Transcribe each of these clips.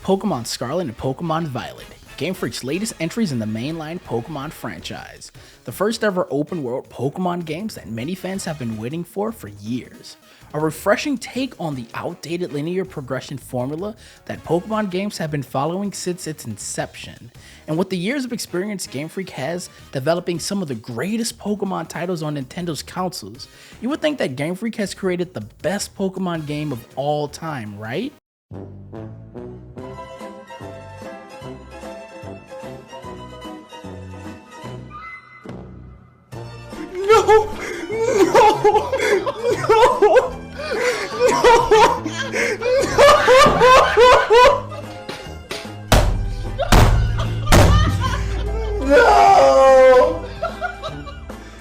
Pokemon Scarlet and Pokemon Violet, Game Freak's latest entries in the mainline Pokemon franchise. The first ever open world Pokemon games that many fans have been waiting for years. A refreshing take on the outdated linear progression formula that Pokemon games have been following since its inception. And with the years of experience Game Freak has developing some of the greatest Pokemon titles on Nintendo's consoles, you would think that Game Freak has created the best Pokemon game of all time, right? No!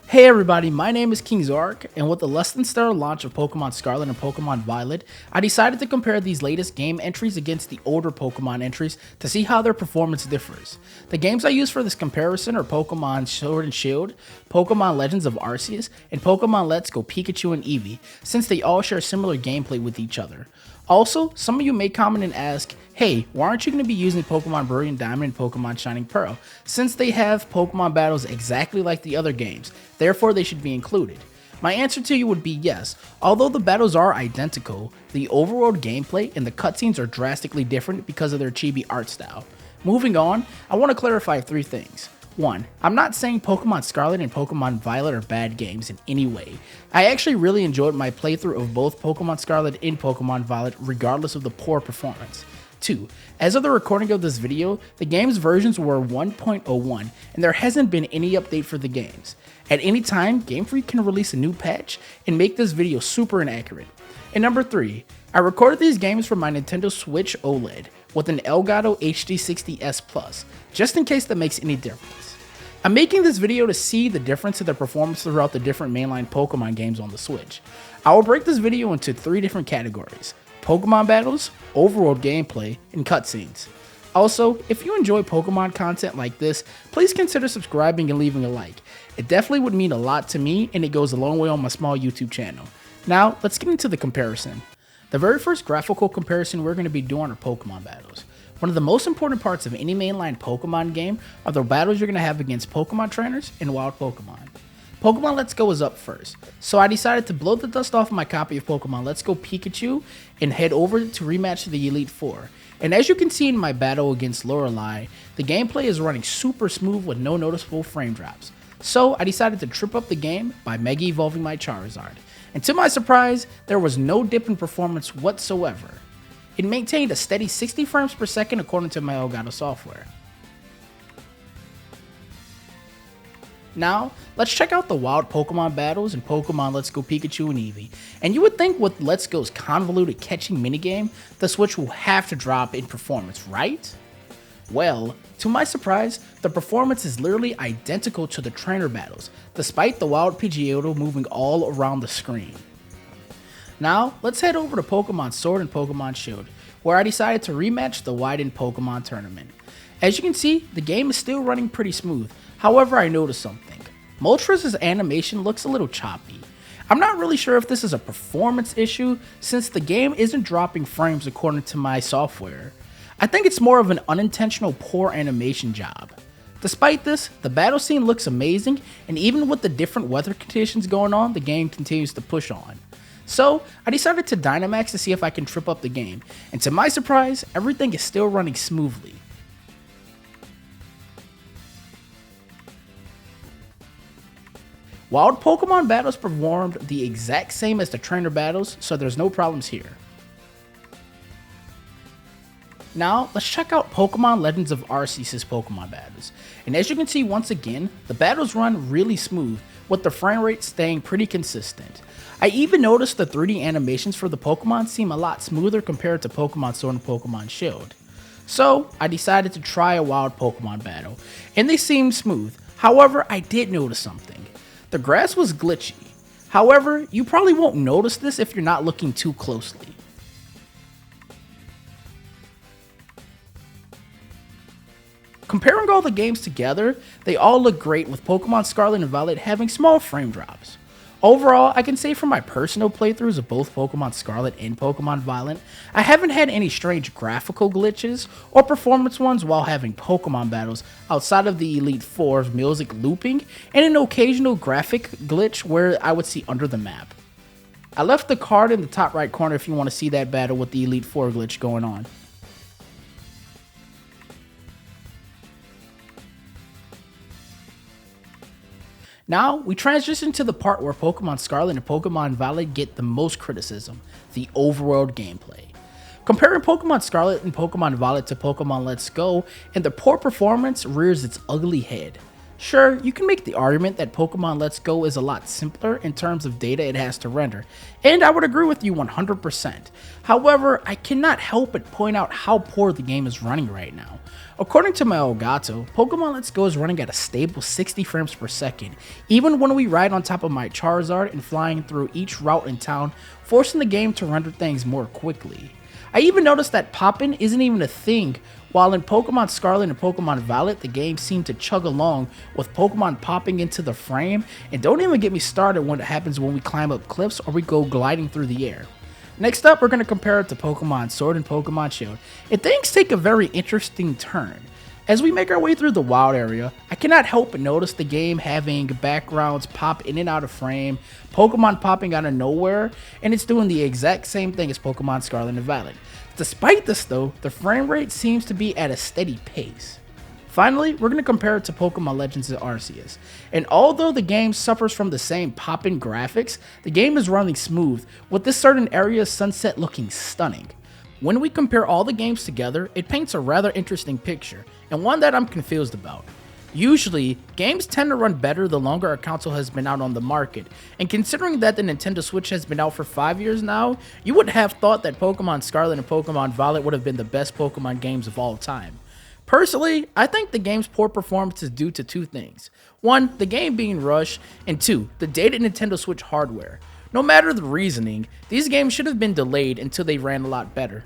Hey everybody, my name is King Zark, and with the less than stellar launch of Pokemon Scarlet and Pokemon Violet, I decided to compare these latest game entries against the older Pokemon entries to see how their performance differs. The games I use for this comparison are Pokemon Sword and Shield, Pokemon Legends of Arceus, and Pokemon Let's Go Pikachu and Eevee, since they all share similar gameplay with each other. Also, some of you may comment and ask, hey, why aren't you going to be using Pokemon Brilliant Diamond and Pokemon Shining Pearl, since they have Pokemon battles exactly like the other games, therefore they should be included? My answer to you would be yes. Although the battles are identical, the overworld gameplay and the cutscenes are drastically different because of their chibi art style. Moving on, I want to clarify three things. 1. I'm not saying Pokemon Scarlet and Pokemon Violet are bad games in any way. I actually really enjoyed my playthrough of both Pokemon Scarlet and Pokemon Violet regardless of the poor performance. 2. As of the recording of this video, the game's versions were 1.01 and there hasn't been any update for the games. At any time, Game Freak can release a new patch and make this video super inaccurate. And number 3, I recorded these games from my Nintendo Switch OLED with an Elgato HD60S Plus, just in case that makes any difference. I'm making this video to see the difference in the performance throughout the different mainline Pokemon games on the Switch. I will break this video into 3 different categories: Pokemon battles, overworld gameplay, and cutscenes. Also, if you enjoy Pokemon content like this, please consider subscribing and leaving a like. It definitely would mean a lot to me, and it goes a long way on my small YouTube channel. Now, let's get into the comparison. The very first graphical comparison we're going to be doing are Pokemon battles. One of the most important parts of any mainline Pokemon game are the battles you're going to have against Pokemon trainers and wild Pokemon. Pokemon Let's Go is up first, so I decided to blow the dust off my copy of Pokemon Let's Go Pikachu and head over to rematch the Elite Four. And as you can see in my battle against Lorelei, the gameplay is running super smooth with no noticeable frame drops. So I decided to trip up the game by Mega Evolving my Charizard. And to my surprise, there was no dip in performance whatsoever. It maintained a steady 60 frames per second according to my Elgato software. Now, let's check out the wild Pokemon battles in Pokemon Let's Go Pikachu and Eevee. And you would think with Let's Go's convoluted catching minigame, the Switch will have to drop in performance, right? Well, to my surprise, the performance is literally identical to the trainer battles, despite the wild Pidgeotto moving all around the screen. Now, let's head over to Pokemon Sword and Pokemon Shield, where I decided to rematch the widened Pokemon tournament. As you can see, the game is still running pretty smooth. However, I noticed something. Moltres' animation looks a little choppy. I'm not really sure if this is a performance issue, since the game isn't dropping frames according to my software. I think it's more of an unintentional poor animation job. Despite this, the battle scene looks amazing, and even with the different weather conditions going on, the game continues to push on. So, I decided to Dynamax to see if I can trip up the game, and to my surprise, everything is still running smoothly. Wild Pokemon battles performed the exact same as the trainer battles, so there's no problems here. Now, let's check out Pokemon Legends of Arceus' Pokemon battles. And as you can see once again, the battles run really smooth, with the frame rate staying pretty consistent. I even noticed the 3D animations for the Pokemon seem a lot smoother compared to Pokemon Sword and Pokemon Shield. So, I decided to try a wild Pokemon battle, and they seemed smooth. However, I did notice something. The grass was glitchy. However, you probably won't notice this if you're not looking too closely. Comparing all the games together, they all look great with Pokemon Scarlet and Violet having small frame drops. Overall, I can say from my personal playthroughs of both Pokemon Scarlet and Pokemon Violet, I haven't had any strange graphical glitches or performance ones while having Pokemon battles outside of the Elite Four's music looping and an occasional graphic glitch where I would see under the map. I left the card in the top right corner if you want to see that battle with the Elite Four glitch going on. Now, we transition to the part where Pokemon Scarlet and Pokemon Violet get the most criticism, the overworld gameplay. Comparing Pokemon Scarlet and Pokemon Violet to Pokemon Let's Go, and the poor performance rears its ugly head. Sure, you can make the argument that Pokemon Let's Go is a lot simpler in terms of data it has to render, and I would agree with you 100%. However, I cannot help but point out how poor the game is running right now. According to my Elgato, Pokemon Let's Go is running at a stable 60 frames per second, even when we ride on top of my Charizard and flying through each route in town, forcing the game to render things more quickly. I even noticed that popping isn't even a thing, while in Pokemon Scarlet and Pokemon Violet, the game seemed to chug along with Pokemon popping into the frame, and don't even get me started when it happens when we climb up cliffs or we go gliding through the air. Next up, we're going to compare it to Pokemon Sword and Pokemon Shield, and things take a very interesting turn. As we make our way through the wild area, I cannot help but notice the game having backgrounds pop in and out of frame, Pokemon popping out of nowhere, and it's doing the exact same thing as Pokemon Scarlet and Violet. Despite this though, the frame rate seems to be at a steady pace. Finally, we're going to compare it to Pokemon Legends Arceus, and although the game suffers from the same pop-in graphics, the game is running smooth, with this certain area's sunset looking stunning. When we compare all the games together, it paints a rather interesting picture, and one that I'm confused about. Usually, games tend to run better the longer a console has been out on the market, and considering that the Nintendo Switch has been out for 5 years now, you would have thought that Pokemon Scarlet and Pokemon Violet would have been the best Pokemon games of all time. Personally, I think the game's poor performance is due to two things. One, the game being rushed, and two, the dated Nintendo Switch hardware. No matter the reasoning, these games should have been delayed until they ran a lot better.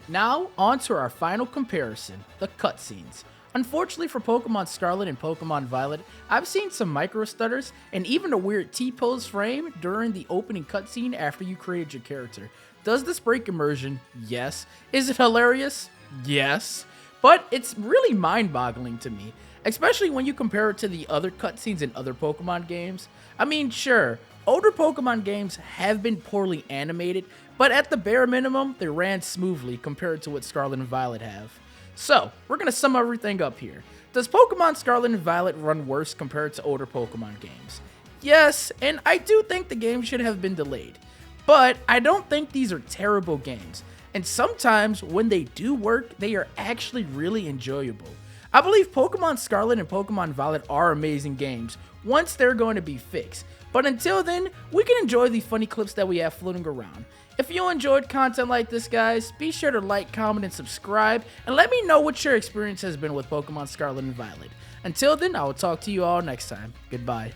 Now, on to our final comparison, the cutscenes. Unfortunately for Pokemon Scarlet and Pokemon Violet, I've seen some micro stutters and even a weird T-pose frame during the opening cutscene after you created your character. Does this break immersion? Yes. Is it hilarious? Yes. But it's really mind-boggling to me, especially when you compare it to the other cutscenes in other Pokemon games. I mean, sure, older Pokemon games have been poorly animated, but at the bare minimum, they ran smoothly compared to what Scarlet and Violet have. So, we're going to sum everything up here. Does Pokemon Scarlet and Violet run worse compared to older Pokemon games? Yes, and I do think the game should have been delayed. But I don't think these are terrible games. And sometimes, when they do work, they are actually really enjoyable. I believe Pokemon Scarlet and Pokemon Violet are amazing games, once they're going to be fixed. But until then, we can enjoy the funny clips that we have floating around. If you enjoyed content like this, guys, be sure to like, comment, and subscribe, and let me know what your experience has been with Pokemon Scarlet and Violet. Until then, I will talk to you all next time. Goodbye.